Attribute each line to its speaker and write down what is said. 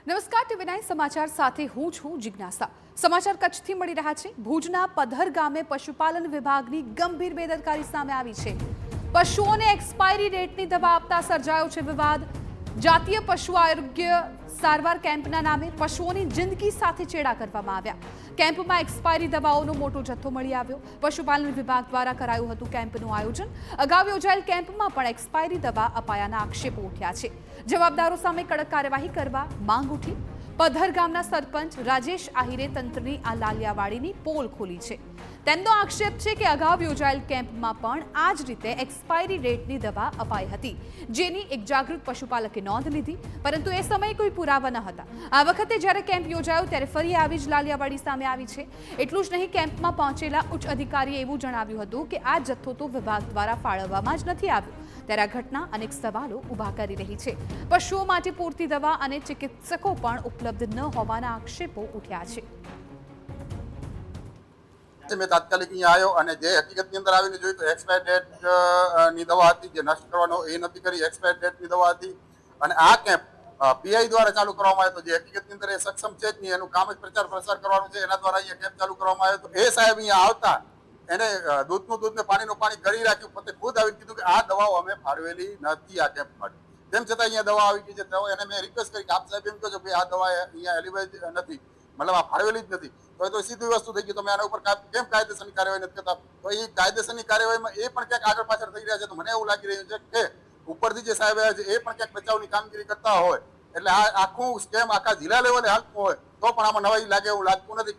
Speaker 1: નમસ્કાર ટીવી9 સમાચાર સાથે હું છું જિજ્ઞાસા। સમાચાર કચ્છથી મળી રહ્યા છે। ભુજના પધર ગામે પશુપાલન વિભાગની ગંભીર બેદરકારી સામે આવી છે। પશુઓને એક્સપાયરી ડેટની દવા આપતા સર્જાયો છે વિવાદ। જાતીય પશુ આરોગ્ય સારવાર કેમ્પના નામે પશુઓની જિંદગી સાથે ચેડા કરવામાં આવ્યા। કેમ્પમાં એક્સપાયરી દવાઓનો મોટો જથ્થો મળી આવ્યો। પશુપાલન વિભાગ દ્વારા કરાયું હતું કેમ્પનું આયોજન। અગાઉ યોજાયેલ કેમ્પમાં પણ એક્સપાયરી દવા અપાયાના આક્ષેપો ઉઠ્યા છે। જવાબદારો સામે કડક કાર્યવાહી કરવા માંગ ઉઠી। પધર ગામના સરપંચ રાજેશ આહિરે તંત્રની આ લાલિયાવાડીની પોલ ખોલી છે। તેમનો આક્ષેપ છે કે અગાઉ યોજાયેલ કેમ્પમાં પણ આ જ રીતે એક્સપાયરી ડેટની દવા અપાઈ હતી, જેની એક જાગૃત પશુપાલકે નોંધ લીધી, પરંતુ એ સમયે કોઈ પુરાવા ન હતા। આ વખતે જ્યારે કેમ્પ યોજાયો ત્યારે ફરી આવી જ લાલિયાવાડી સામે આવી છે। એટલું જ નહીં, કેમ્પમાં પહોંચેલા ઉચ્ચ અધિકારીએ એવું જણાવ્યું હતું કે આ જથ્થો તો વિભાગ દ્વારા ફાળવવામાં જ નથી આવ્યો। ત્યારે આ ઘટના અનેક સવાલો ઊભા કરી રહી છે। પશુઓ માટે પૂરતી દવા અને ચિકિત્સકો પણ ઉપલબ્ધ ન હોવાના આક્ષેપો ઉઠ્યા છે।
Speaker 2: मैं तात्कालिक अहीं आयो અને જે હકીકતની અંદર આવીને જોયું તો એક્સપાયર ડેટ ની દવા હતી, જે નષ્ટ કરવાનો એ નથી કરી, એક્સપાયર ડેટની દવા હતી। અને આ કેમ્પ પીઆઈ દ્વારા ચાલુ કરવામાં આવ્યો હતો, જે હકીકતની અંદર એ સક્ષમ છે જ નહીં, એનું કામ જ પ્રચાર પ્રસાર કરવાનું છે, એના દ્વારા અહીંયા કેમ્પ ચાલુ કરવામાં આવ્યો હતો। એ સાહેબ અહીંયા આવતા એને દૂધનું દૂધ ને પાણીનું પાણી કરી રાખ્યું, પોતે ખુદ આવીને કીધું કે આ દવાઓ અમે ફાળવેલી નથી આ કેમ્પ માટે। તેમ છતાં અહીંયા દવા આવી ગઈ છે, તો એને મેં રિક્વેસ્ટ કરી કે આપ સાહેબ એમ કહો છો કે આ દવા અહીંયા એલિવાઇઝ નથી, મતલબ આ ફાળવેલી જ નથી, તો સીધી વસ્તુ થઈ ગઈ, તમે આના ઉપર કેમ કાયદેસરની કાર્યવાહી નથી કરતા? તો એ કાયદેસરની કાર્યવાહીમાં એ પણ ક્યાંક આગળ પાછળ થઈ રહ્યા છે। તો મને એવું લાગી રહ્યું છે કે ઉપરથી જે સાહેબ આવ્યા છે એ પણ ક્યાંક બચાવની કામગીરી કરતા હોય, એટલે આ આખું સ્કેમ આખા જિલ્લા લેવલે હાલતું હોય તો પણ આમાં નવાઈ લાગે એવું લાગતું નથી।